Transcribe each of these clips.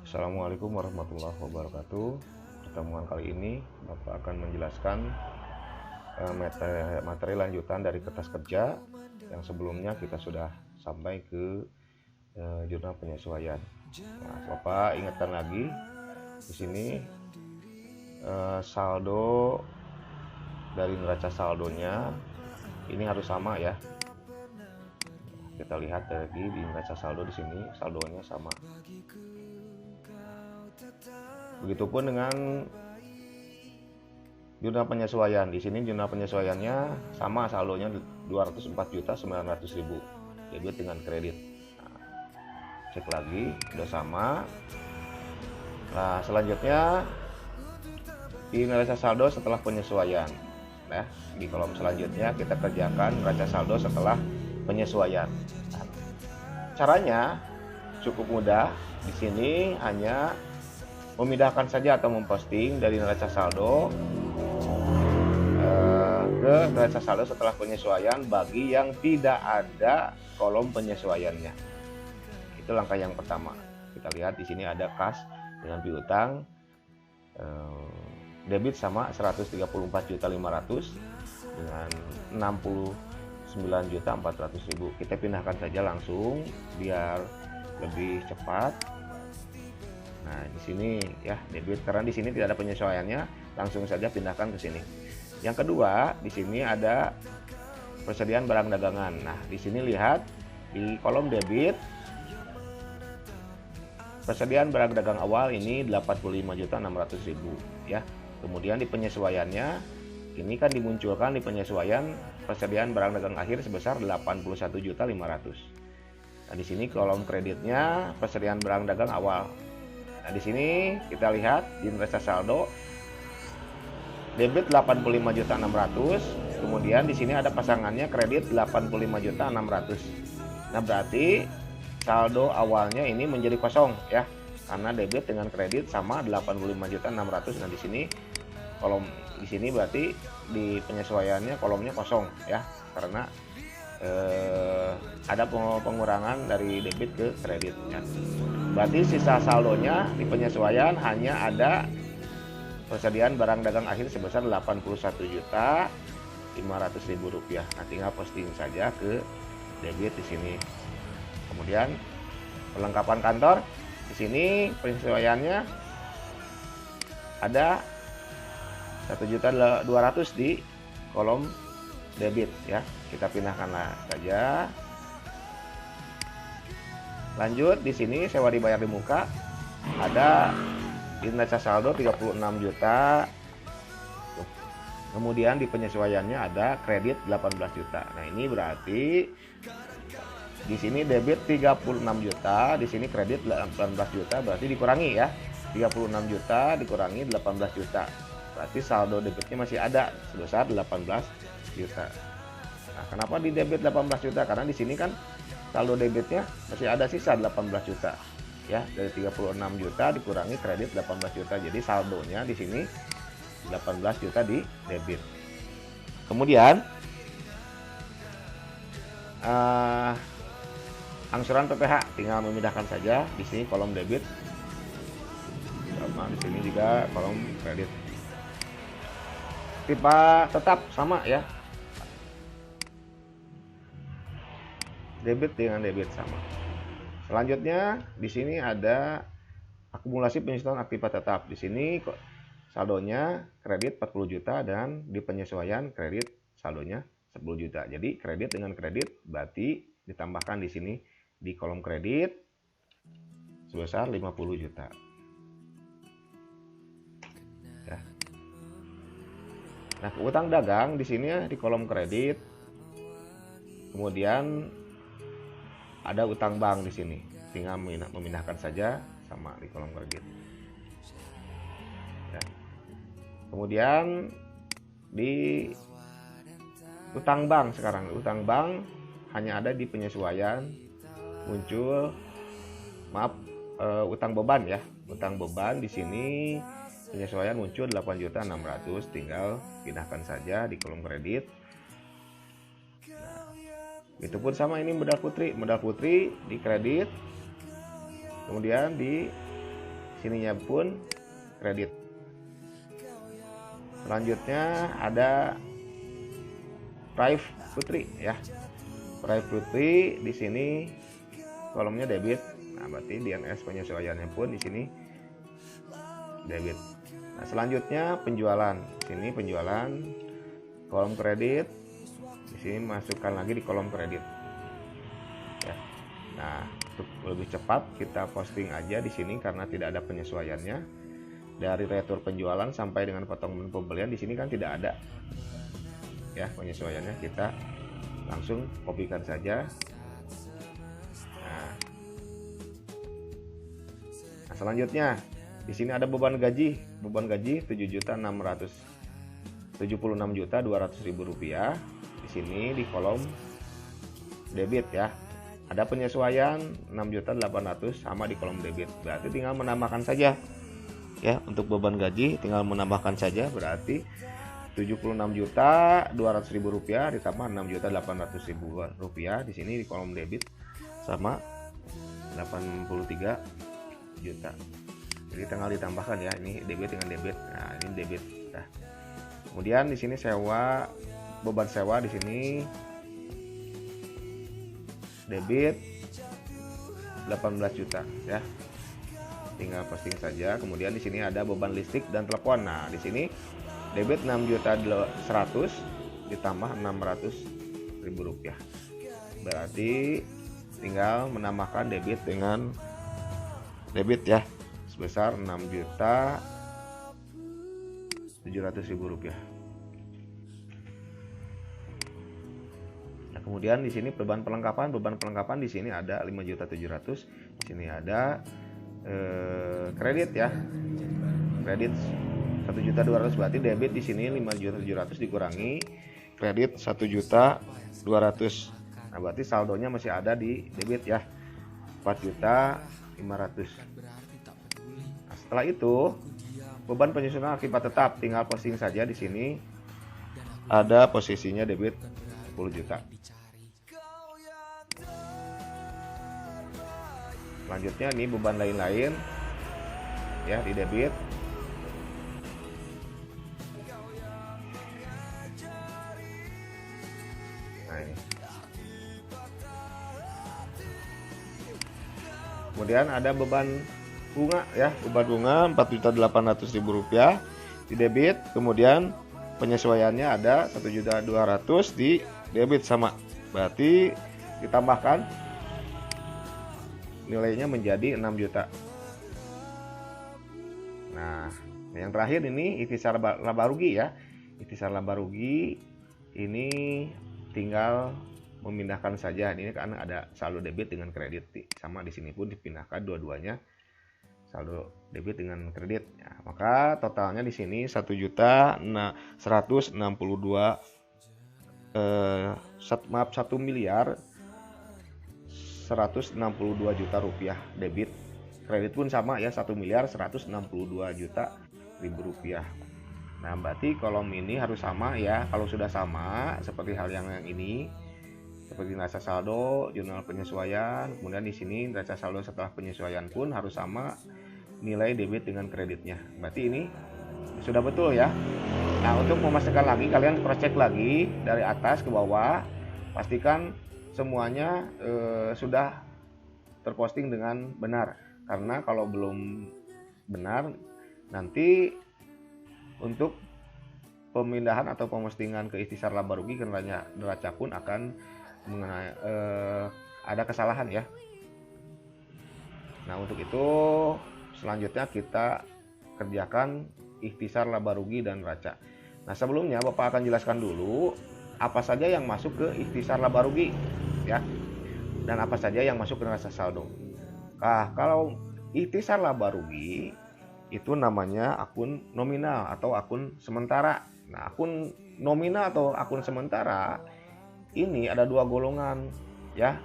Assalamualaikum warahmatullahi wabarakatuh. Pertemuan kali ini Bapak akan menjelaskan materi lanjutan dari kertas kerja yang sebelumnya kita sudah sampai ke jurnal penyesuaian. Nah, Bapak ingatkan lagi di sini saldo dari neraca saldonya ini harus sama ya. Kita lihat lagi di neraca saldo di sini saldonya sama. Begitupun dengan jurnal penyesuaian. Di sini jurnal penyesuaiannya sama saldonya 204.900.000 debit dengan kredit. Nah, cek lagi udah sama. Nah, selanjutnya di neraca saldo setelah penyesuaian. Nah, di kolom selanjutnya kita kerjakan neraca saldo setelah penyesuaian. Nah, caranya cukup mudah. Di sini hanya memindahkan saja atau memposting dari neraca saldo ke neraca saldo setelah penyesuaian bagi yang tidak ada kolom penyesuaiannya. Itu langkah yang pertama. Kita lihat di sini ada kas dengan piutang debit sama 134.500 dengan 69.400.000. Kita pindahkan saja langsung biar lebih cepat. Nah, di sini ya debit karena di sini tidak ada penyesuaiannya, langsung saja pindahkan ke sini. Yang kedua, di sini ada persediaan barang dagangan. Nah, di sini lihat di kolom debit persediaan barang dagang awal ini 85.600.000 ya. Kemudian di penyesuaiannya ini kan dimunculkan di penyesuaian persediaan barang dagang akhir sebesar 81.500. Nah, di sini kolom kreditnya persediaan barang dagang awal. Nah, di sini kita lihat di neraca saldo debit 85.600, kemudian di sini ada pasangannya kredit 85.600. Nah, berarti saldo awalnya ini menjadi kosong ya. Karena debit dengan kredit sama 85.600. Nah, di sini kolom di sini berarti di penyesuaiannya kolomnya kosong ya. Karena ada pengurangan dari debit ke kredit ya. Berarti sisa saldonya di penyesuaian hanya ada persediaan barang dagang akhir sebesar 81.500.000 rupiah. Nah, tinggal posting saja ke debit di sini. Kemudian perlengkapan kantor di sini penyesuaiannya ada 1.200.000 di kolom debit ya. Kita pindahkanlah saja. Lanjut di sini sewa dibayar di muka ada di neraca saldo 36 juta. Kemudian di penyesuaiannya ada kredit 18 juta. Nah, ini berarti di sini debit 36 juta, di sini kredit 18 juta, berarti dikurangi ya. 36 juta dikurangi 18 juta. Berarti saldo debitnya masih ada sebesar 18 juta. Nah, kenapa di debit 18 juta? Karena di sini kan saldo debitnya masih ada sisa 18 juta. Ya, dari 36 juta dikurangi kredit 18 juta. Jadi saldonya di sini 18 juta di debit. Kemudian angsuran PPh tinggal memindahkan saja di sini kolom debit. Sama di sini juga kolom kredit. Tipe tetap sama ya. Debit dengan debit sama. Selanjutnya di sini ada akumulasi penyesuaian aktiva tetap. Di sini saldonya kredit 40 juta dan di penyesuaian kredit saldonya 10 juta. Jadi kredit dengan kredit berarti ditambahkan di sini di kolom kredit sebesar 50 juta. Ya. Nah, utang dagang di sini di kolom kredit. Kemudian ada utang bank di sini, tinggal memindahkan saja sama di kolom kredit. Ya. Kemudian di utang bank sekarang, utang bank hanya ada di penyesuaian muncul, utang beban ya, utang beban di sini penyesuaian muncul 8.600.000, tinggal pindahkan saja di kolom kredit. Itu pun sama ini modal putri di kredit Kemudian di sininya pun kredit. Selanjutnya ada Raif Putri ya. Raif Putri di sini kolomnya debit. Nah, berarti DNS penyesuaiannya pun di sini debit. Nah, selanjutnya penjualan. Sini penjualan, kolom kredit. Di sini masukkan lagi di kolom kredit. Ya. Nah, untuk lebih cepat kita posting aja di sini karena tidak ada penyesuaiannya. Dari retur penjualan sampai dengan potongan pembelian di sini kan tidak ada ya penyesuaiannya, kita langsung kopikan saja. Nah, selanjutnya di sini ada beban gaji 7.676.200.000 rupiah. Di sini di kolom debit ya. Ada penyesuaian 6.800.000 sama di kolom debit. Berarti tinggal menambahkan saja. Ya, untuk beban gaji tinggal menambahkan saja, berarti 76.200.000 rupiah ditambah 6.800.000 rupiah di sini di kolom debit sama 83 juta. Jadi tinggal ditambahkan ya, ini debit dengan debit. Nah, ini debit. Nah, kemudian di sini sewa, beban sewa di sini debit 18 juta ya. Tinggal posting saja. Kemudian di sini ada beban listrik dan telepon. Nah, di sini debit 6.100.000 ditambah 600.000 rupiah. Berarti tinggal menambahkan debit dengan debit ya sebesar 6.700.000 rupiah. Nah, kemudian di sini beban pelengkapan di sini ada 5.700.000. Di sini ada kredit ya, kredit 1.200.000, berarti debit di sini 5.700.000 dikurangi kredit 1.200.000. Nah, berarti saldonya masih ada di debit ya 4.500.000. Nah, setelah itu beban penyusunan akibat tetap tinggal posting saja. Di sini ada posisinya debit 10 juta. Selanjutnya ini beban lain-lain ya di debit. Nah, ini. Kemudian ada beban bunga ya, beban bunga 4.800.000 rupiah di debit. Kemudian penyesuaiannya ada 1.200.000 di debit sama. Berarti ditambahkan nilainya menjadi 6 juta. Nah, yang terakhir ini ikhtisar laba rugi ya. Ikhtisar laba rugi ini tinggal memindahkan saja. Ini kan ada saldo debit dengan kredit, sama di sini pun dipindahkan dua-duanya saldo debit dengan kredit. Ya, maka totalnya di sini 1.162 1.162 juta rupiah debit. Kredit pun sama ya, 1.162 juta rupiah. Nah, berarti kolom ini harus sama ya. Kalau sudah sama seperti hal yang ini, seperti neraca saldo, jurnal penyesuaian, kemudian di sini neraca saldo setelah penyesuaian pun harus sama nilai debit dengan kreditnya. Berarti ini sudah betul ya. Nah, untuk memastikan lagi, kalian cross check lagi dari atas ke bawah, pastikan semuanya sudah terposting dengan benar. Karena kalau belum benar, nanti untuk pemindahan atau pemustingan ke ikhtisar laba rugi ke neraca pun akan mengenai ada kesalahan ya. Nah, untuk itu selanjutnya kita kerjakan ikhtisar laba rugi dan neraca. Nah, sebelumnya Bapak akan jelaskan dulu apa saja yang masuk ke ikhtisar laba rugi ya, dan apa saja yang masuk ke neraca saldo. Nah, kalau ikhtisar laba rugi itu namanya akun nominal atau akun sementara. Nah, akun nominal atau akun sementara ini ada dua golongan ya,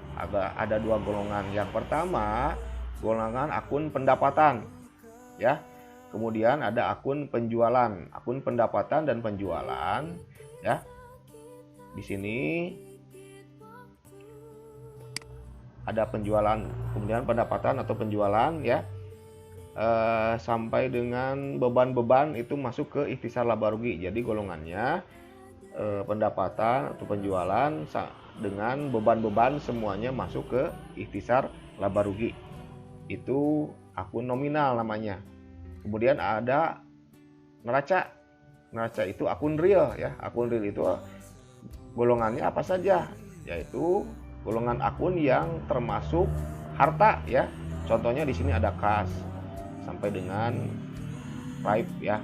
ada dua golongan. Yang pertama golongan akun pendapatan ya, kemudian ada akun penjualan, akun pendapatan dan penjualan ya. Di sini ada penjualan, kemudian pendapatan atau penjualan ya, sampai dengan beban-beban itu masuk ke ikhtisar laba rugi. Jadi golongannya pendapatan atau penjualan dengan beban-beban semuanya masuk ke ikhtisar laba rugi. Itu akun nominal namanya. Kemudian ada neraca. Neraca itu akun real ya. Akun real itu golongannya apa saja? Yaitu golongan akun yang termasuk harta ya. Contohnya di sini ada kas sampai dengan pipe ya.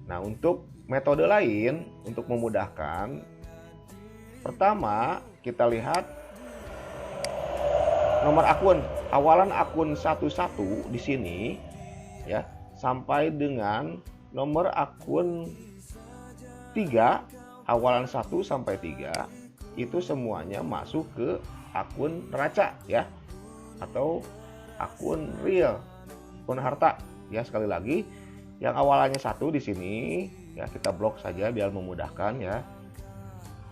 Nah, untuk metode lain untuk memudahkan, pertama kita lihat nomor akun, awalan akun 11 di sini ya, sampai dengan nomor akun 3, awalan 1 sampai 3 itu semuanya masuk ke akun neraca ya, atau akun real, akun harta ya. Sekali lagi, yang awalannya 1 di sini ya kita blok saja biar memudahkan ya,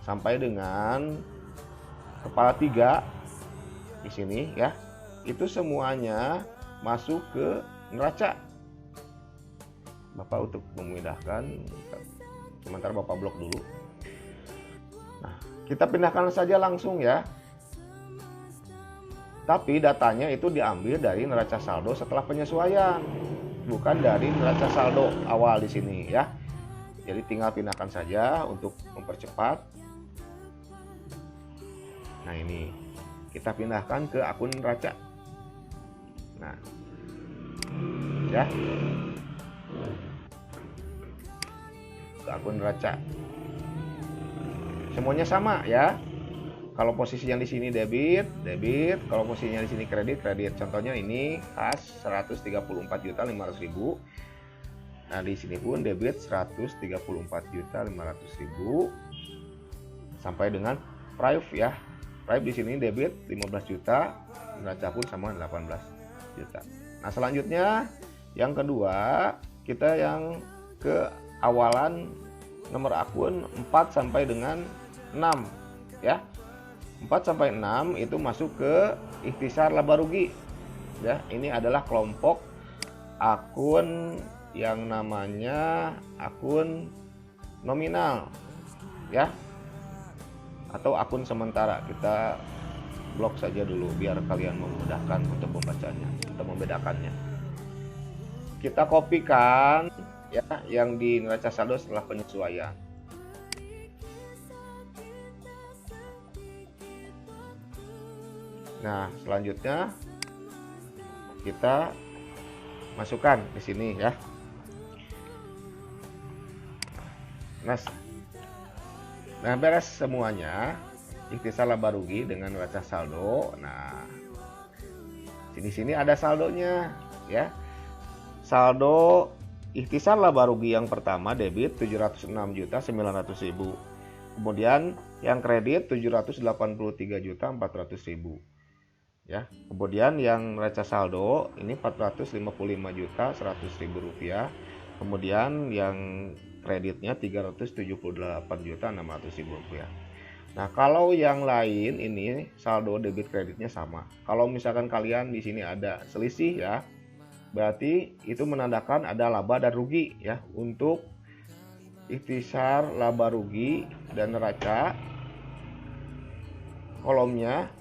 sampai dengan kepala 3 di sini ya, itu semuanya masuk ke neraca. Bapak untuk memudahkan sementara Bapak blok dulu. Nah, kita pindahkan saja langsung ya. Tapi datanya itu diambil dari neraca saldo setelah penyesuaian, bukan dari neraca saldo awal di sini ya. Jadi tinggal pindahkan saja untuk mempercepat. Nah, ini kita pindahkan ke akun neraca. Nah, ya, ke akun neraca. Semuanya sama ya. Kalau posisinya di sini debit, debit. Kalau posisinya di sini kredit, kredit. Contohnya ini kas 134.500.000. Nah, di sini pun debit 134.500.000 sampai dengan prive ya. Prive di sini debit 15 juta, neraca pun sama 18 juta. Nah, selanjutnya yang kedua, kita yang ke awalan nomor akun 4 sampai dengan 6 ya. 4 sampai 6 itu masuk ke ikhtisar laba rugi ya. Ini adalah kelompok akun yang namanya akun nominal ya, atau akun sementara. Kita blok saja dulu biar kalian memudahkan untuk membacanya atau membedakannya. Kita kopikan ya yang di neraca saldo setelah penyesuaian. Nah, selanjutnya kita masukkan di sini ya. Nah, beres semuanya ikhtisar laba rugi dengan neraca saldo. Nah, sini ada saldonya ya. Saldo ikhtisar laba rugi yang pertama debit 706.900.000. Kemudian yang kredit 783.400.000. Ya. Kemudian yang neraca saldo ini 455.100.000 rupiah. Kemudian yang kreditnya 378.600.000 rupiah. Nah, kalau yang lain ini saldo debit kreditnya sama. Kalau misalkan kalian di sini ada selisih ya, berarti itu menandakan ada laba dan rugi ya. Untuk ikhtisar laba rugi dan neraca, kolomnya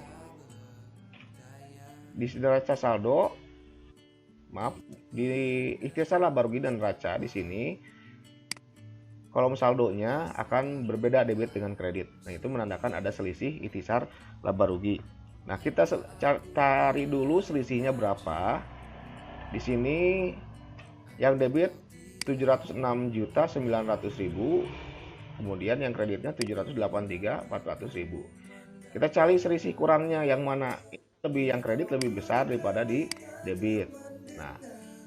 di neraca saldo, di ikhtisar laba rugi dan neraca di sini kolom saldonya akan berbeda debit dengan kredit. Nah, itu menandakan ada selisih ikhtisar laba rugi. Nah, kita cari dulu selisihnya berapa. Di sini yang debit 706.900.000, kemudian yang kreditnya 783.400.000. Kita cari selisih kurangnya yang mana. Yang kredit lebih besar daripada di debit. Nah,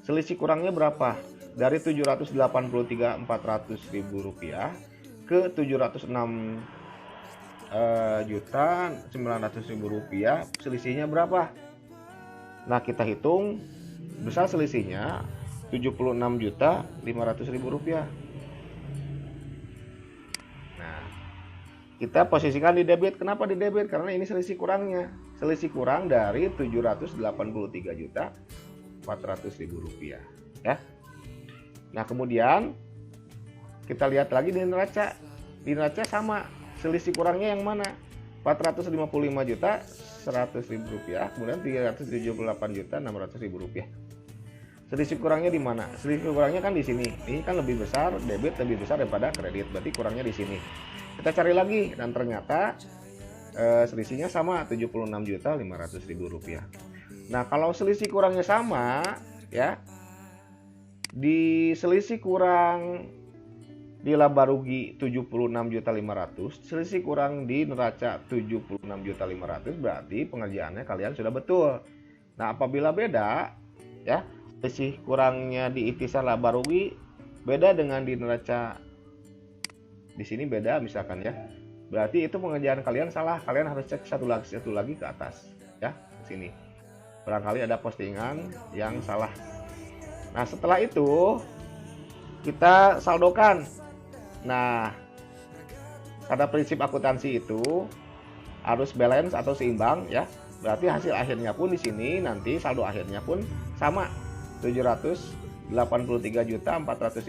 selisih kurangnya berapa? Dari 783.400.000 rupiah ke 706.900.000 rupiah, selisihnya berapa? Nah, kita hitung besar selisihnya 76.500.000 rupiah. Nah, kita posisikan di debit. Kenapa di debit? Karena ini selisih kurangnya. Selisih kurang dari 783.400.000 rupiah. Ya. Nah kemudian kita lihat lagi di neraca. Di neraca sama. Selisih kurangnya yang mana? 455.100.000 rupiah. Kemudian 378.600.000 rupiah. Selisih kurangnya di mana? Selisih kurangnya kan di sini. Ini kan lebih besar, debit lebih besar daripada kredit. Berarti kurangnya di sini. Kita cari lagi dan ternyata selisihnya sama 76.500.000 rupiah. Nah kalau selisih kurangnya sama, ya di selisih kurang di laba rugi 76.500.000, selisih kurang di neraca 76.500.000, berarti pengerjaannya kalian sudah betul. Nah apabila beda, ya selisih kurangnya di itisan laba rugi beda dengan di neraca di sini beda misalkan ya, berarti itu pengerjaan kalian salah. Kalian harus cek satu lagi ke atas ya, sini barangkali ada postingan yang salah. Nah setelah itu kita saldokan. Nah pada prinsip akuntansi itu harus balance atau seimbang ya, berarti hasil akhirnya pun di sini nanti saldo akhirnya pun sama 783.400.000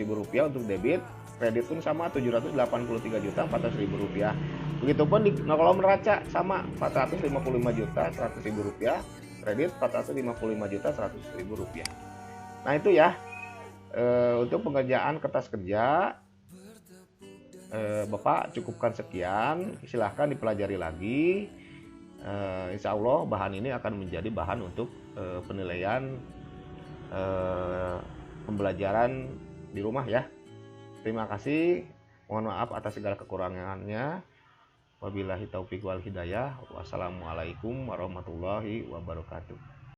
rupiah untuk debit, kredit pun sama 783.400.000 rupiah. Begitupun di kolom neraca sama 455.100.000 rupiah, kredit 455.100.000 rupiah. Nah itu ya untuk pengerjaan kertas kerja. Bapak cukupkan sekian, silahkan dipelajari lagi. Insya Allah bahan ini akan menjadi bahan untuk penilaian pembelajaran di rumah ya. Terima kasih, mohon maaf atas segala kekurangannya. Wabillahi taufiq wal hidayah. Wassalamualaikum warahmatullahi wabarakatuh.